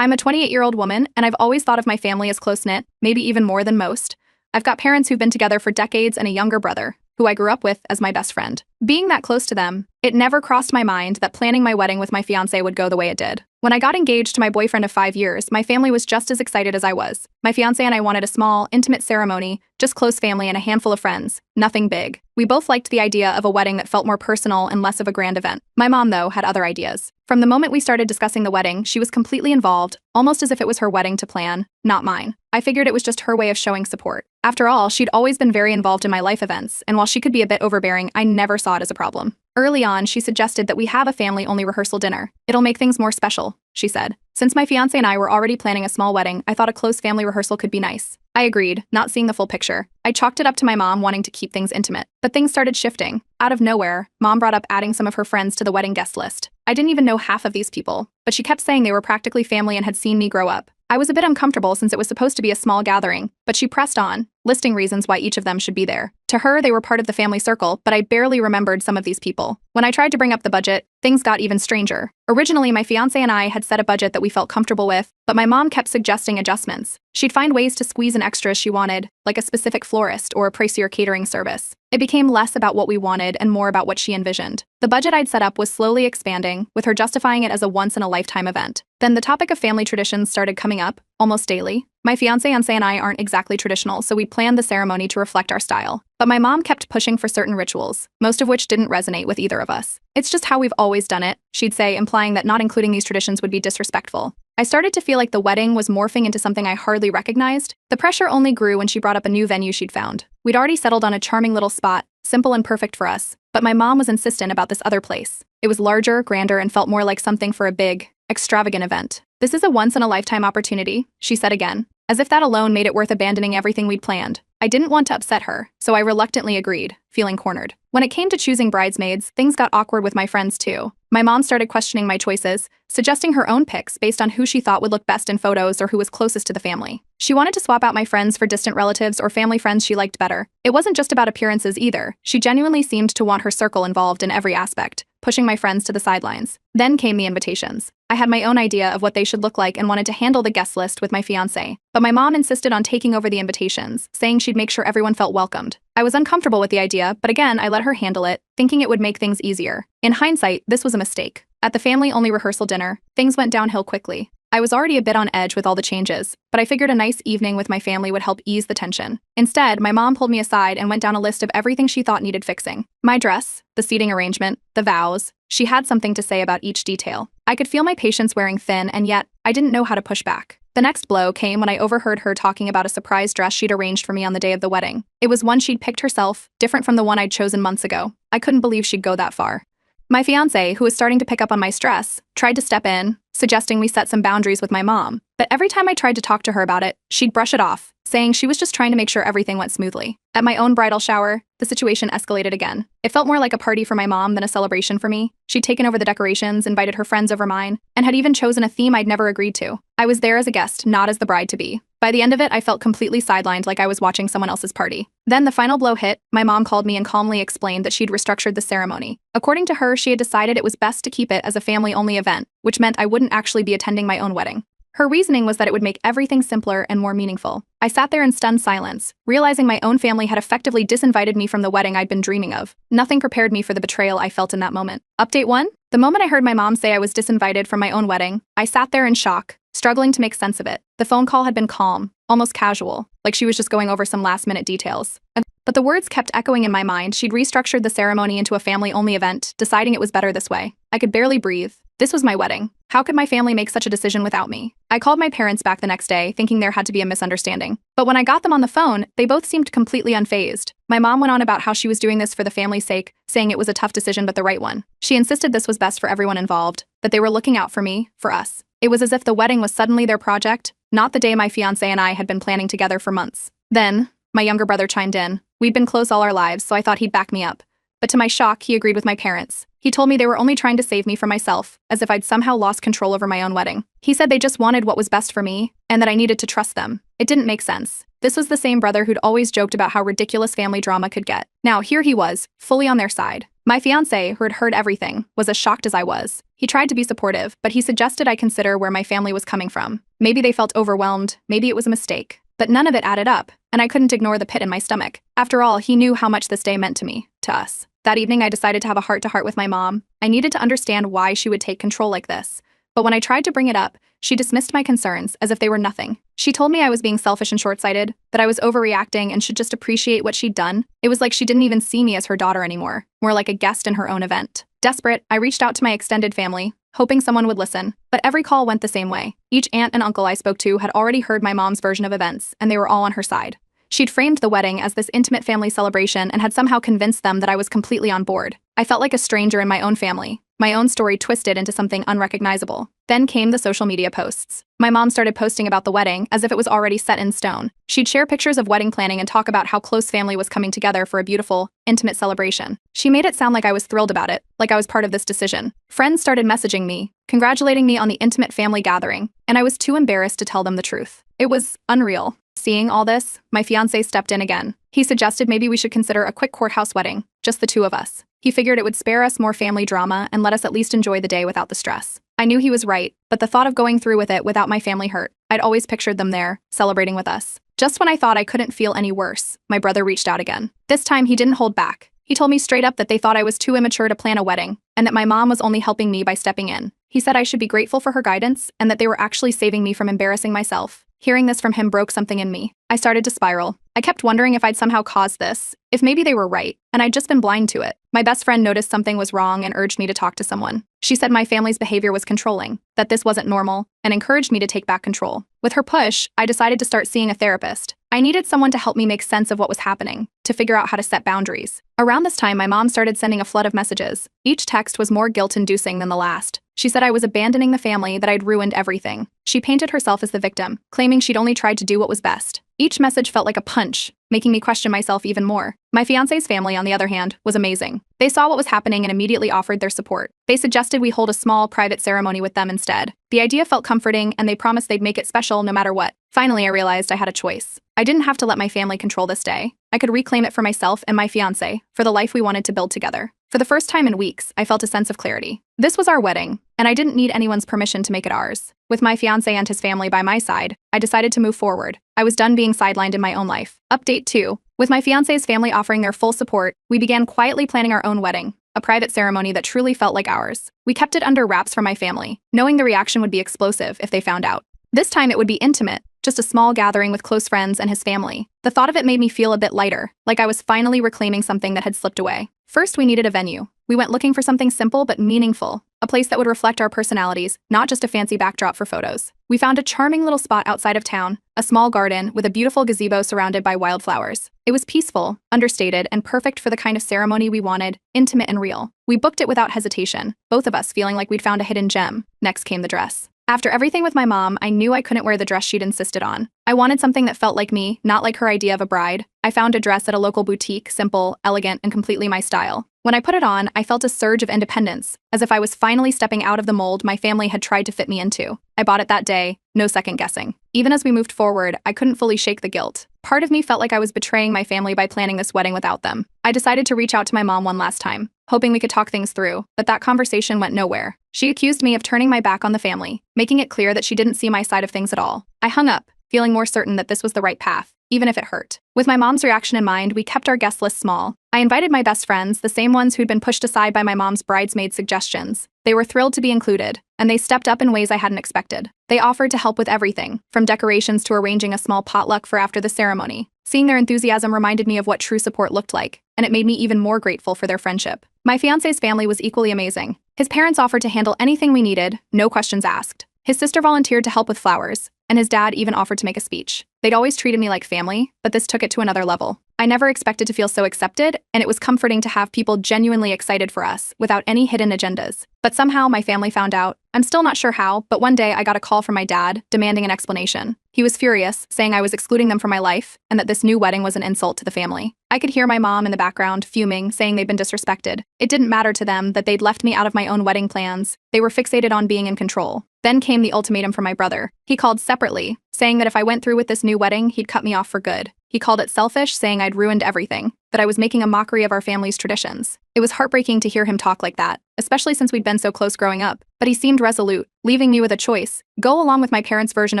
I'm a 28-year-old woman, and I've always thought of my family as close-knit, maybe even more than most. I've got parents who've been together for decades and a younger brother, who I grew up with as my best friend. Being that close to them, it never crossed my mind that planning my wedding with my fiancé would go the way it did. When I got engaged to my boyfriend of 5 years, my family was just as excited as I was. My fiancé and I wanted a small, intimate ceremony, just close family and a handful of friends, nothing big. We both liked the idea of a wedding that felt more personal and less of a grand event. My mom, though, had other ideas. From the moment we started discussing the wedding, she was completely involved, almost as if it was her wedding to plan, not mine. I figured it was just her way of showing support. After all, she'd always been very involved in my life events, and while she could be a bit overbearing, I never saw it as a problem. Early on, she suggested that we have a family-only rehearsal dinner. It'll make things more special, she said. Since my fiancé and I were already planning a small wedding, I thought a close family rehearsal could be nice. I agreed, not seeing the full picture. I chalked it up to my mom wanting to keep things intimate. But things started shifting. Out of nowhere, Mom brought up adding some of her friends to the wedding guest list. I didn't even know half of these people, but she kept saying they were practically family and had seen me grow up. I was a bit uncomfortable since it was supposed to be a small gathering, but she pressed on, listing reasons why each of them should be there. To her, they were part of the family circle, but I barely remembered some of these people. When I tried to bring up the budget, things got even stranger. Originally, my fiancé and I had set a budget that we felt comfortable with, but my mom kept suggesting adjustments. She'd find ways to squeeze in extras she wanted, like a specific florist or a pricier catering service. It became less about what we wanted and more about what she envisioned. The budget I'd set up was slowly expanding, with her justifying it as a once-in-a-lifetime event. Then the topic of family traditions started coming up, almost daily. My fiancé and I aren't exactly traditional, so we planned the ceremony to reflect our style. But my mom kept pushing for certain rituals, most of which didn't resonate with either of us. It's just how we've always done it, she'd say, implying that not including these traditions would be disrespectful. I started to feel like the wedding was morphing into something I hardly recognized. The pressure only grew when she brought up a new venue she'd found. We'd already settled on a charming little spot, simple and perfect for us, but my mom was insistent about this other place. It was larger, grander, and felt more like something for a big, extravagant event. This is a once-in-a-lifetime opportunity, she said again, as if that alone made it worth abandoning everything we'd planned. I didn't want to upset her, so I reluctantly agreed, feeling cornered. When it came to choosing bridesmaids, things got awkward with my friends too. My mom started questioning my choices, suggesting her own picks based on who she thought would look best in photos or who was closest to the family. She wanted to swap out my friends for distant relatives or family friends she liked better. It wasn't just about appearances either. She genuinely seemed to want her circle involved in every aspect, pushing my friends to the sidelines. Then came the invitations. I had my own idea of what they should look like and wanted to handle the guest list with my fiancé, but my mom insisted on taking over the invitations, saying she'd make sure everyone felt welcomed. I was uncomfortable with the idea, but again, I let her handle it, thinking it would make things easier. In hindsight, this was a mistake. At the family-only rehearsal dinner, things went downhill quickly. I was already a bit on edge with all the changes, but I figured a nice evening with my family would help ease the tension. Instead, my mom pulled me aside and went down a list of everything she thought needed fixing. My dress, the seating arrangement, the vows. She had something to say about each detail. I could feel my patience wearing thin, and yet, I didn't know how to push back. The next blow came when I overheard her talking about a surprise dress she'd arranged for me on the day of the wedding. It was one she'd picked herself, different from the one I'd chosen months ago. I couldn't believe she'd go that far. My fiancé, who was starting to pick up on my stress, tried to step in, suggesting we set some boundaries with my mom. But every time I tried to talk to her about it, she'd brush it off, saying she was just trying to make sure everything went smoothly. At my own bridal shower, the situation escalated again. It felt more like a party for my mom than a celebration for me. She'd taken over the decorations, invited her friends over mine, and had even chosen a theme I'd never agreed to. I was there as a guest, not as the bride-to-be. By the end of it, I felt completely sidelined, like I was watching someone else's party. Then the final blow hit. My mom called me and calmly explained that she'd restructured the ceremony. According to her, she had decided it was best to keep it as a family-only event, which meant I wouldn't actually be attending my own wedding. Her reasoning was that it would make everything simpler and more meaningful. I sat there in stunned silence, realizing my own family had effectively disinvited me from the wedding I'd been dreaming of. Nothing prepared me for the betrayal I felt in that moment. Update 1. The moment I heard my mom say I was disinvited from my own wedding, I sat there in shock, struggling to make sense of it. The phone call had been calm, almost casual, like she was just going over some last-minute details. But the words kept echoing in my mind. She'd restructured the ceremony into a family-only event, deciding it was better this way. I could barely breathe. This was my wedding. How could my family make such a decision without me? I called my parents back the next day, thinking there had to be a misunderstanding. But when I got them on the phone, they both seemed completely unfazed. My mom went on about how she was doing this for the family's sake, saying it was a tough decision but the right one. She insisted this was best for everyone involved, that they were looking out for me, for us. It was as if the wedding was suddenly their project, not the day my fiancé and I had been planning together for months. Then, my younger brother chimed in. We'd been close all our lives, so I thought he'd back me up. But to my shock, he agreed with my parents. He told me they were only trying to save me from myself, as if I'd somehow lost control over my own wedding. He said they just wanted what was best for me, and that I needed to trust them. It didn't make sense. This was the same brother who'd always joked about how ridiculous family drama could get. Now, here he was, fully on their side. My fiancé, who had heard everything, was as shocked as I was. He tried to be supportive, but he suggested I consider where my family was coming from. Maybe they felt overwhelmed, maybe it was a mistake. But none of it added up, and I couldn't ignore the pit in my stomach. After all, he knew how much this day meant to me, to us. That evening, I decided to have a heart-to-heart with my mom. I needed to understand why she would take control like this. But when I tried to bring it up, she dismissed my concerns as if they were nothing. She told me I was being selfish and short-sighted, that I was overreacting and should just appreciate what she'd done. It was like she didn't even see me as her daughter anymore, more like a guest in her own event. Desperate, I reached out to my extended family, hoping someone would listen. But every call went the same way. Each aunt and uncle I spoke to had already heard my mom's version of events, and they were all on her side. She'd framed the wedding as this intimate family celebration and had somehow convinced them that I was completely on board. I felt like a stranger in my own family, my own story twisted into something unrecognizable. Then came the social media posts. My mom started posting about the wedding as if it was already set in stone. She'd share pictures of wedding planning and talk about how close family was coming together for a beautiful, intimate celebration. She made it sound like I was thrilled about it, like I was part of this decision. Friends started messaging me, congratulating me on the intimate family gathering, and I was too embarrassed to tell them the truth. It was unreal. Seeing all this, my fiancé stepped in again. He suggested maybe we should consider a quick courthouse wedding, just the two of us. He figured it would spare us more family drama and let us at least enjoy the day without the stress. I knew he was right, but the thought of going through with it without my family hurt. I'd always pictured them there, celebrating with us. Just when I thought I couldn't feel any worse, my brother reached out again. This time he didn't hold back. He told me straight up that they thought I was too immature to plan a wedding, and that my mom was only helping me by stepping in. He said I should be grateful for her guidance, and that they were actually saving me from embarrassing myself. Hearing this from him broke something in me. I started to spiral. I kept wondering if I'd somehow caused this, if maybe they were right, and I'd just been blind to it. My best friend noticed something was wrong and urged me to talk to someone. She said my family's behavior was controlling, that this wasn't normal, and encouraged me to take back control. With her push, I decided to start seeing a therapist. I needed someone to help me make sense of what was happening, to figure out how to set boundaries. Around this time, my mom started sending a flood of messages. Each text was more guilt-inducing than the last. She said I was abandoning the family, that I'd ruined everything. She painted herself as the victim, claiming she'd only tried to do what was best. Each message felt like a punch, making me question myself even more. My fiancé's family, on the other hand, was amazing. They saw what was happening and immediately offered their support. They suggested we hold a small, private ceremony with them instead. The idea felt comforting, and they promised they'd make it special no matter what. Finally, I realized I had a choice. I didn't have to let my family control this day. I could reclaim it for myself and my fiancé, for the life we wanted to build together. For the first time in weeks, I felt a sense of clarity. This was our wedding, and I didn't need anyone's permission to make it ours. With my fiancé and his family by my side, I decided to move forward. I was done being sidelined in my own life. Update 2. With my fiancé's family offering their full support, we began quietly planning our own wedding, a private ceremony that truly felt like ours. We kept it under wraps from my family, knowing the reaction would be explosive if they found out. This time it would be intimate, just a small gathering with close friends and his family. The thought of it made me feel a bit lighter, like I was finally reclaiming something that had slipped away. First, we needed a venue. We went looking for something simple but meaningful, a place that would reflect our personalities, not just a fancy backdrop for photos. We found a charming little spot outside of town, a small garden with a beautiful gazebo surrounded by wildflowers. It was peaceful, understated, and perfect for the kind of ceremony we wanted, intimate and real. We booked it without hesitation, both of us feeling like we'd found a hidden gem. Next came the dress. After everything with my mom, I knew I couldn't wear the dress she'd insisted on. I wanted something that felt like me, not like her idea of a bride. I found a dress at a local boutique, simple, elegant, and completely my style. When I put it on, I felt a surge of independence, as if I was finally stepping out of the mold my family had tried to fit me into. I bought it that day, no second guessing. Even as we moved forward, I couldn't fully shake the guilt. Part of me felt like I was betraying my family by planning this wedding without them. I decided to reach out to my mom one last time, hoping we could talk things through, but that conversation went nowhere. She accused me of turning my back on the family, making it clear that she didn't see my side of things at all. I hung up, feeling more certain that this was the right path, even if it hurt. With my mom's reaction in mind, we kept our guest list small. I invited my best friends, the same ones who'd been pushed aside by my mom's bridesmaid suggestions. They were thrilled to be included, and they stepped up in ways I hadn't expected. They offered to help with everything, from decorations to arranging a small potluck for after the ceremony. Seeing their enthusiasm reminded me of what true support looked like, and it made me even more grateful for their friendship. My fiancé's family was equally amazing. His parents offered to handle anything we needed, no questions asked. His sister volunteered to help with flowers, and his dad even offered to make a speech. They'd always treated me like family, but this took it to another level. I never expected to feel so accepted, and it was comforting to have people genuinely excited for us, without any hidden agendas. But somehow my family found out, I'm still not sure how, but one day I got a call from my dad, demanding an explanation. He was furious, saying I was excluding them from my life, and that this new wedding was an insult to the family. I could hear my mom in the background, fuming, saying they'd been disrespected. It didn't matter to them that they'd left me out of my own wedding plans. They were fixated on being in control. Then came the ultimatum from my brother. He called separately, saying that if I went through with this new wedding, he'd cut me off for good. He called it selfish, saying I'd ruined everything, that I was making a mockery of our family's traditions. It was heartbreaking to hear him talk like that, especially since we'd been so close growing up. But he seemed resolute, leaving me with a choice: go along with my parents' version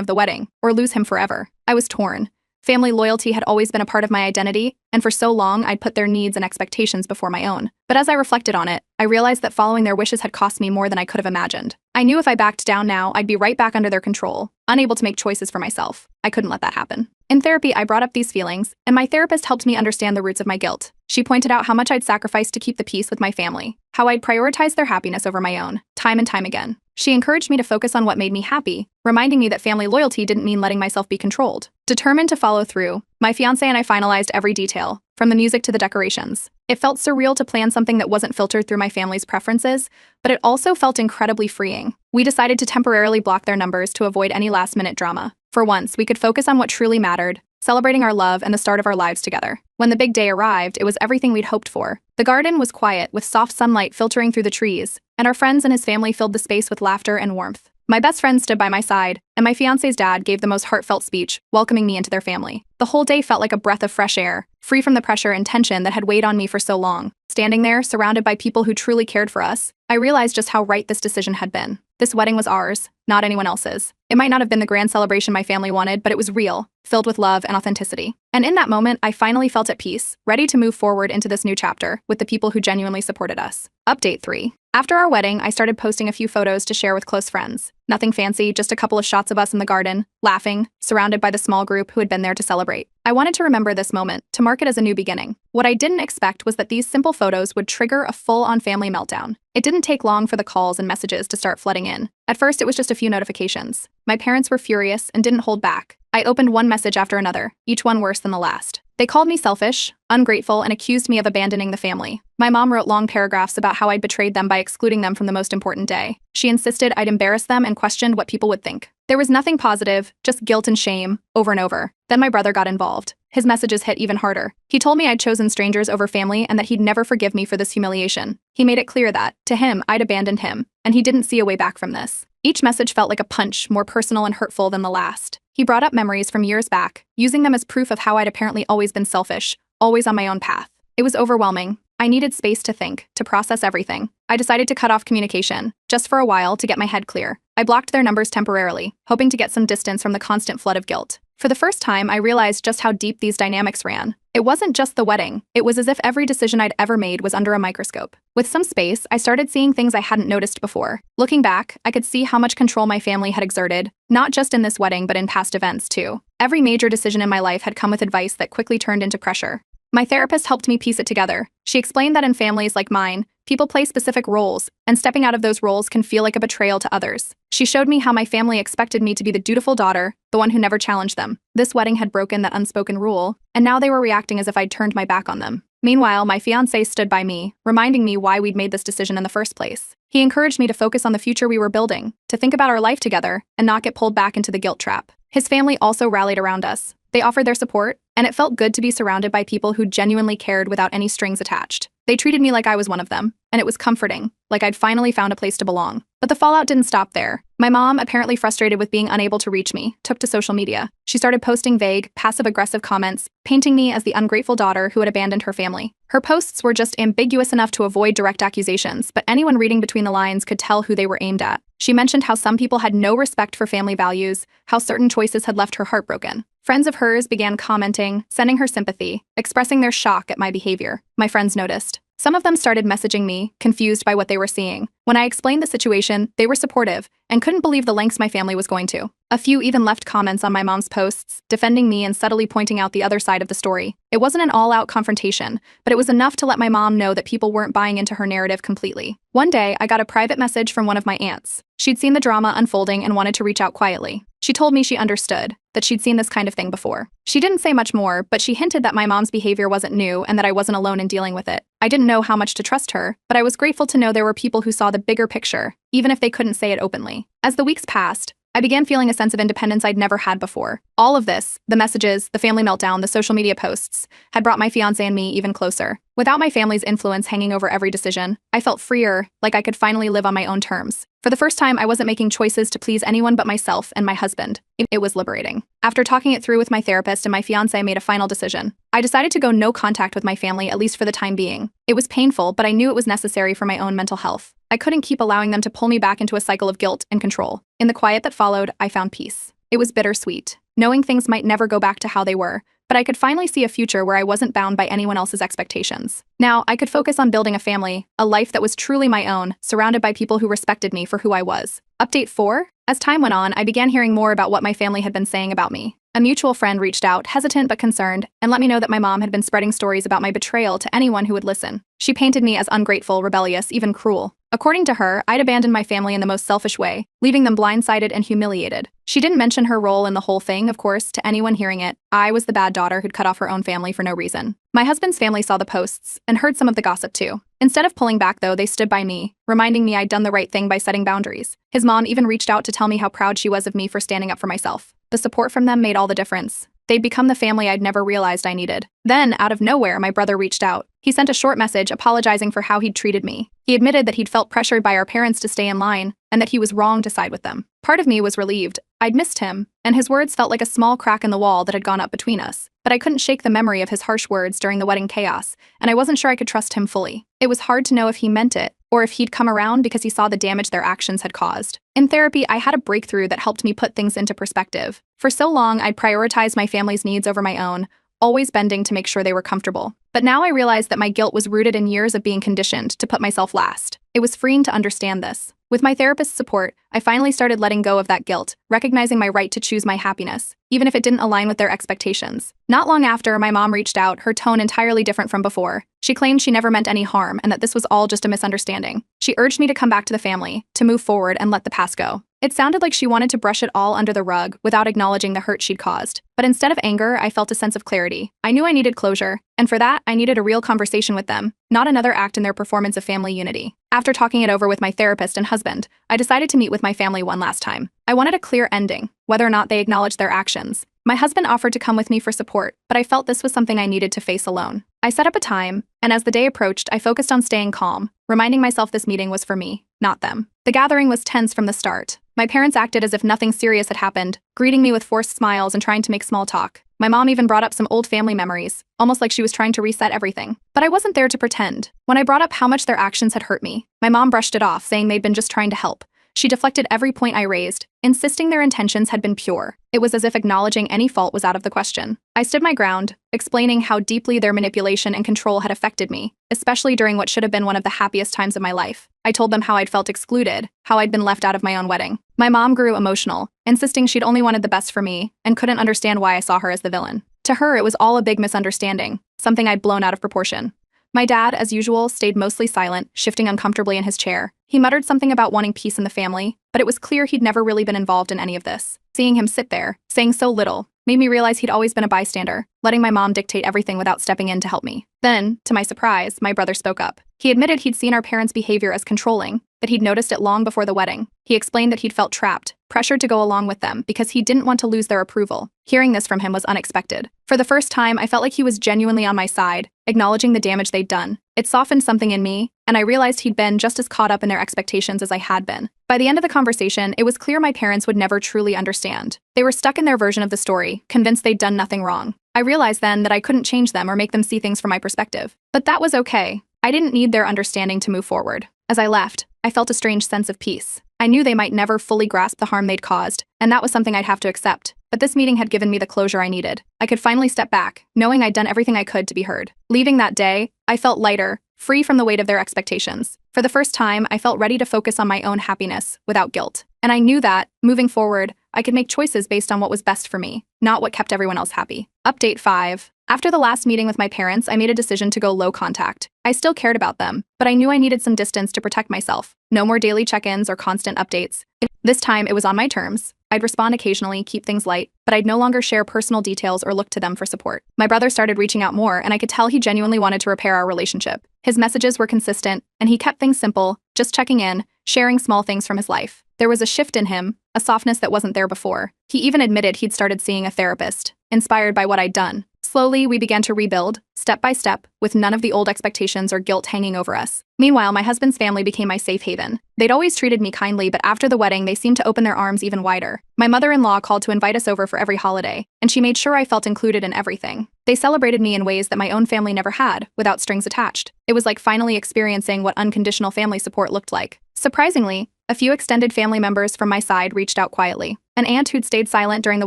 of the wedding, or lose him forever. I was torn. Family loyalty had always been a part of my identity, and for so long I'd put their needs and expectations before my own. But as I reflected on it, I realized that following their wishes had cost me more than I could have imagined. I knew if I backed down now, I'd be right back under their control, unable to make choices for myself. I couldn't let that happen. In therapy, I brought up these feelings, and my therapist helped me understand the roots of my guilt. She pointed out how much I'd sacrificed to keep the peace with my family, how I'd prioritized their happiness over my own, time and time again. She encouraged me to focus on what made me happy, reminding me that family loyalty didn't mean letting myself be controlled. Determined to follow through, my fiancé and I finalized every detail, from the music to the decorations. It felt surreal to plan something that wasn't filtered through my family's preferences, but it also felt incredibly freeing. We decided to temporarily block their numbers to avoid any last-minute drama. For once, we could focus on what truly mattered, celebrating our love and the start of our lives together. When the big day arrived, it was everything we'd hoped for. The garden was quiet, with soft sunlight filtering through the trees, and our friends and his family filled the space with laughter and warmth. My best friend stood by my side, and my fiancé's dad gave the most heartfelt speech, welcoming me into their family. The whole day felt like a breath of fresh air, free from the pressure and tension that had weighed on me for so long. Standing there, surrounded by people who truly cared for us, I realized just how right this decision had been. This wedding was ours, not anyone else's. It might not have been the grand celebration my family wanted, but it was real, filled with love and authenticity. And in that moment, I finally felt at peace, ready to move forward into this new chapter with the people who genuinely supported us. Update 3. After our wedding, I started posting a few photos to share with close friends. Nothing fancy, just a couple of shots of us in the garden, laughing, surrounded by the small group who had been there to celebrate. I wanted to remember this moment, to mark it as a new beginning. What I didn't expect was that these simple photos would trigger a full-on family meltdown. It didn't take long for the calls and messages to start flooding in. At first, it was just a few notifications. My parents were furious and didn't hold back. I opened one message after another, each one worse than the last. They called me selfish, ungrateful, and accused me of abandoning the family. My mom wrote long paragraphs about how I'd betrayed them by excluding them from the most important day. She insisted I'd embarrass them and questioned what people would think. There was nothing positive, just guilt and shame, over and over. Then my brother got involved. His messages hit even harder. He told me I'd chosen strangers over family and that he'd never forgive me for this humiliation. He made it clear that, to him, I'd abandoned him, and he didn't see a way back from this. Each message felt like a punch, more personal and hurtful than the last. He brought up memories from years back, using them as proof of how I'd apparently always been selfish, always on my own path. It was overwhelming. I needed space to think, to process everything. I decided to cut off communication, just for a while, to get my head clear. I blocked their numbers temporarily, hoping to get some distance from the constant flood of guilt. For the first time, I realized just how deep these dynamics ran. It wasn't just the wedding. It was as if every decision I'd ever made was under a microscope. With some space, I started seeing things I hadn't noticed before. Looking back, I could see how much control my family had exerted, not just in this wedding but in past events too. Every major decision in my life had come with advice that quickly turned into pressure. My therapist helped me piece it together. She explained that in families like mine, people play specific roles, and stepping out of those roles can feel like a betrayal to others. She showed me how my family expected me to be the dutiful daughter, the one who never challenged them. This wedding had broken that unspoken rule, and now they were reacting as if I'd turned my back on them. Meanwhile, my fiancé stood by me, reminding me why we'd made this decision in the first place. He encouraged me to focus on the future we were building, to think about our life together, and not get pulled back into the guilt trap. His family also rallied around us. They offered their support, and it felt good to be surrounded by people who genuinely cared without any strings attached. They treated me like I was one of them, and it was comforting, like I'd finally found a place to belong. But the fallout didn't stop there. My mom, apparently frustrated with being unable to reach me, took to social media. She started posting vague, passive-aggressive comments, painting me as the ungrateful daughter who had abandoned her family. Her posts were just ambiguous enough to avoid direct accusations, but anyone reading between the lines could tell who they were aimed at. She mentioned how some people had no respect for family values, how certain choices had left her heartbroken. Friends of hers began commenting, sending her sympathy, expressing their shock at my behavior. My friends noticed. Some of them started messaging me, confused by what they were seeing. When I explained the situation, they were supportive and couldn't believe the lengths my family was going to. A few even left comments on my mom's posts, defending me and subtly pointing out the other side of the story. It wasn't an all-out confrontation, but it was enough to let my mom know that people weren't buying into her narrative completely. One day, I got a private message from one of my aunts. She'd seen the drama unfolding and wanted to reach out quietly. She told me she understood, that she'd seen this kind of thing before. She didn't say much more, but she hinted that my mom's behavior wasn't new and that I wasn't alone in dealing with it. I didn't know how much to trust her, but I was grateful to know there were people who saw the bigger picture, even if they couldn't say it openly. As the weeks passed, I began feeling a sense of independence I'd never had before. All of this, the messages, the family meltdown, the social media posts, had brought my fiancé and me even closer. Without my family's influence hanging over every decision, I felt freer, like I could finally live on my own terms. For the first time, I wasn't making choices to please anyone but myself and my husband. It was liberating. After talking it through with my therapist and my fiancé made a final decision. I decided to go no contact with my family, at least for the time being. It was painful, but I knew it was necessary for my own mental health. I couldn't keep allowing them to pull me back into a cycle of guilt and control. In the quiet that followed, I found peace. It was bittersweet, knowing things might never go back to how they were, but I could finally see a future where I wasn't bound by anyone else's expectations. Now, I could focus on building a family, a life that was truly my own, surrounded by people who respected me for who I was. Update 4. As time went on, I began hearing more about what my family had been saying about me. A mutual friend reached out, hesitant but concerned, and let me know that my mom had been spreading stories about my betrayal to anyone who would listen. She painted me as ungrateful, rebellious, even cruel. According to her, I'd abandoned my family in the most selfish way, leaving them blindsided and humiliated. She didn't mention her role in the whole thing, of course, to anyone hearing it. I was the bad daughter who'd cut off her own family for no reason. My husband's family saw the posts and heard some of the gossip too. Instead of pulling back though, they stood by me, reminding me I'd done the right thing by setting boundaries. His mom even reached out to tell me how proud she was of me for standing up for myself. The support from them made all the difference. They'd become the family I'd never realized I needed. Then, out of nowhere, my brother reached out. He sent a short message apologizing for how he'd treated me. He admitted that he'd felt pressured by our parents to stay in line and that he was wrong to side with them. Part of me was relieved. I'd missed him, and his words felt like a small crack in the wall that had gone up between us. But I couldn't shake the memory of his harsh words during the wedding chaos, and I wasn't sure I could trust him fully. It was hard to know if he meant it, or if he'd come around because he saw the damage their actions had caused. In therapy, I had a breakthrough that helped me put things into perspective. For so long, I'd prioritized my family's needs over my own, always bending to make sure they were comfortable. But now I realized that my guilt was rooted in years of being conditioned to put myself last. It was freeing to understand this. With my therapist's support, I finally started letting go of that guilt, recognizing my right to choose my happiness, even if it didn't align with their expectations. Not long after, my mom reached out, her tone entirely different from before. She claimed she never meant any harm and that this was all just a misunderstanding. She urged me to come back to the family, to move forward and let the past go. It sounded like she wanted to brush it all under the rug without acknowledging the hurt she'd caused. But instead of anger, I felt a sense of clarity. I knew I needed closure, and for that, I needed a real conversation with them, not another act in their performance of family unity. After talking it over with my therapist and husband, I decided to meet with my family one last time. I wanted a clear ending, whether or not they acknowledged their actions. My husband offered to come with me for support, but I felt this was something I needed to face alone. I set up a time, and as the day approached, I focused on staying calm, reminding myself this meeting was for me, not them. The gathering was tense from the start. My parents acted as if nothing serious had happened, greeting me with forced smiles and trying to make small talk. My mom even brought up some old family memories, almost like she was trying to reset everything. But I wasn't there to pretend. When I brought up how much their actions had hurt me, my mom brushed it off, saying they'd been just trying to help. She deflected every point I raised, insisting their intentions had been pure. It was as if acknowledging any fault was out of the question. I stood my ground, explaining how deeply their manipulation and control had affected me, especially during what should have been one of the happiest times of my life. I told them how I'd felt excluded, how I'd been left out of my own wedding. My mom grew emotional, insisting she'd only wanted the best for me and couldn't understand why I saw her as the villain. To her, it was all a big misunderstanding, something I'd blown out of proportion. My dad, as usual, stayed mostly silent, shifting uncomfortably in his chair. He muttered something about wanting peace in the family, but it was clear he'd never really been involved in any of this. Seeing him sit there, saying so little, made me realize he'd always been a bystander, letting my mom dictate everything without stepping in to help me. Then, to my surprise, my brother spoke up. He admitted he'd seen our parents' behavior as controlling, that he'd noticed it long before the wedding. He explained that he'd felt trapped, pressured to go along with them because he didn't want to lose their approval. Hearing this from him was unexpected. For the first time, I felt like he was genuinely on my side, acknowledging the damage they'd done. It softened something in me, and I realized he'd been just as caught up in their expectations as I had been. By the end of the conversation, it was clear my parents would never truly understand. They were stuck in their version of the story, convinced they'd done nothing wrong. I realized then that I couldn't change them or make them see things from my perspective. But that was okay. I didn't need their understanding to move forward. As I left, I felt a strange sense of peace. I knew they might never fully grasp the harm they'd caused, and that was something I'd have to accept. But this meeting had given me the closure I needed. I could finally step back, knowing I'd done everything I could to be heard. Leaving that day, I felt lighter, free from the weight of their expectations. For the first time, I felt ready to focus on my own happiness, without guilt. And I knew that, moving forward, I could make choices based on what was best for me, not what kept everyone else happy. Update 5. After the last meeting with my parents, I made a decision to go low contact. I still cared about them, but I knew I needed some distance to protect myself. No more daily check-ins or constant updates. This time, it was on my terms. I'd respond occasionally, keep things light, but I'd no longer share personal details or look to them for support. My brother started reaching out more, and I could tell he genuinely wanted to repair our relationship. His messages were consistent, and he kept things simple, just checking in, sharing small things from his life. There was a shift in him, a softness that wasn't there before. He even admitted he'd started seeing a therapist, inspired by what I'd done. Slowly, we began to rebuild, step by step, with none of the old expectations or guilt hanging over us. Meanwhile, my husband's family became my safe haven. They'd always treated me kindly, but after the wedding, they seemed to open their arms even wider. My mother-in-law called to invite us over for every holiday, and she made sure I felt included in everything. They celebrated me in ways that my own family never had, without strings attached. It was like finally experiencing what unconditional family support looked like. Surprisingly, a few extended family members from my side reached out quietly. An aunt who'd stayed silent during the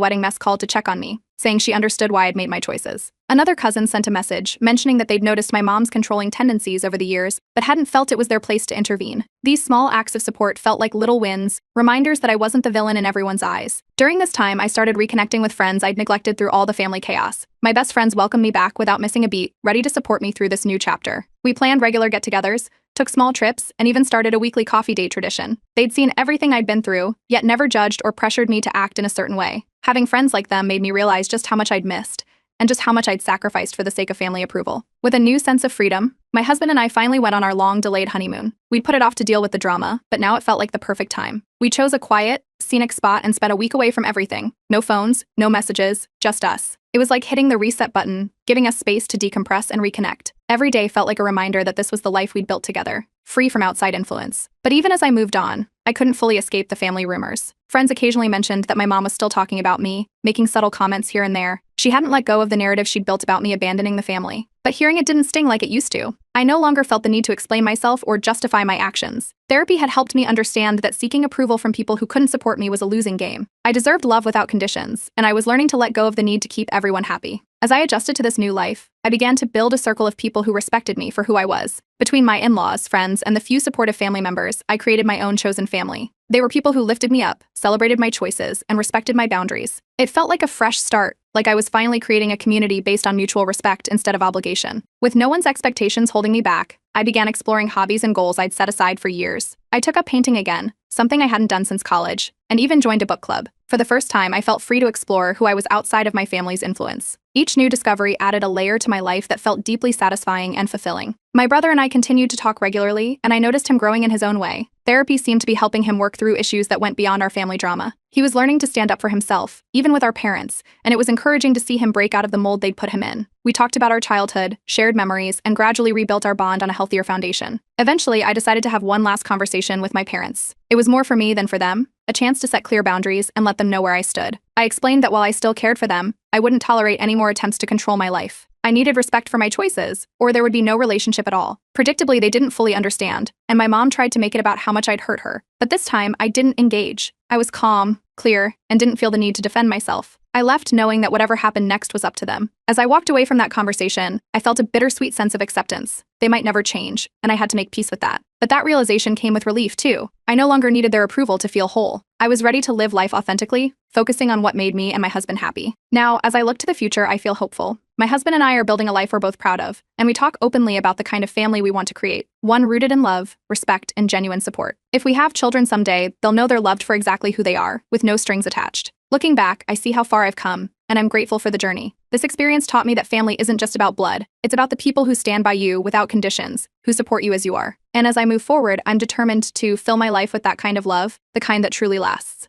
wedding mess called to check on me, saying she understood why I'd made my choices. Another cousin sent a message, mentioning that they'd noticed my mom's controlling tendencies over the years, but hadn't felt it was their place to intervene. These small acts of support felt like little wins, reminders that I wasn't the villain in everyone's eyes. During this time, I started reconnecting with friends I'd neglected through all the family chaos. My best friends welcomed me back without missing a beat, ready to support me through this new chapter. We planned regular get-togethers, took small trips, and even started a weekly coffee date tradition. They'd seen everything I'd been through, yet never judged or pressured me to act in a certain way. Having friends like them made me realize just how much I'd missed, and just how much I'd sacrificed for the sake of family approval. With a new sense of freedom, my husband and I finally went on our long-delayed honeymoon. We'd put it off to deal with the drama, but now it felt like the perfect time. We chose a quiet, scenic spot and spent a week away from everything. No phones, no messages, just us. It was like hitting the reset button, giving us space to decompress and reconnect. Every day felt like a reminder that this was the life we'd built together, free from outside influence. But even as I moved on, I couldn't fully escape the family rumors. Friends occasionally mentioned that my mom was still talking about me, making subtle comments here and there. She hadn't let go of the narrative she'd built about me abandoning the family. But hearing it didn't sting like it used to. I no longer felt the need to explain myself or justify my actions. Therapy had helped me understand that seeking approval from people who couldn't support me was a losing game. I deserved love without conditions, and I was learning to let go of the need to keep everyone happy. As I adjusted to this new life, I began to build a circle of people who respected me for who I was. Between my in-laws, friends, and the few supportive family members, I created my own chosen family. They were people who lifted me up, celebrated my choices, and respected my boundaries. It felt like a fresh start, like I was finally creating a community based on mutual respect instead of obligation. With no one's expectations holding me back, I began exploring hobbies and goals I'd set aside for years. I took up painting again, something I hadn't done since college, and even joined a book club. For the first time, I felt free to explore who I was outside of my family's influence. Each new discovery added a layer to my life that felt deeply satisfying and fulfilling. My brother and I continued to talk regularly, and I noticed him growing in his own way. Therapy seemed to be helping him work through issues that went beyond our family drama. He was learning to stand up for himself, even with our parents, and it was encouraging to see him break out of the mold they'd put him in. We talked about our childhood, shared memories, and gradually rebuilt our bond on a healthier foundation. Eventually, I decided to have one last conversation with my parents. It was more for me than for them, a chance to set clear boundaries and let them know where I stood. I explained that while I still cared for them, I wouldn't tolerate any more attempts to control my life. I needed respect for my choices, or there would be no relationship at all. Predictably, they didn't fully understand, and my mom tried to make it about how much I'd hurt her. But this time, I didn't engage. I was calm, clear, and didn't feel the need to defend myself. I left knowing that whatever happened next was up to them. As I walked away from that conversation, I felt a bittersweet sense of acceptance. They might never change, and I had to make peace with that. But that realization came with relief, too. I no longer needed their approval to feel whole. I was ready to live life authentically, focusing on what made me and my husband happy. Now, as I look to the future, I feel hopeful. My husband and I are building a life we're both proud of, and we talk openly about the kind of family we want to create, one rooted in love, respect, and genuine support. If we have children someday, they'll know they're loved for exactly who they are, with no strings attached. Looking back, I see how far I've come, and I'm grateful for the journey. This experience taught me that family isn't just about blood. It's about the people who stand by you without conditions, who support you as you are. And as I move forward, I'm determined to fill my life with that kind of love, the kind that truly lasts.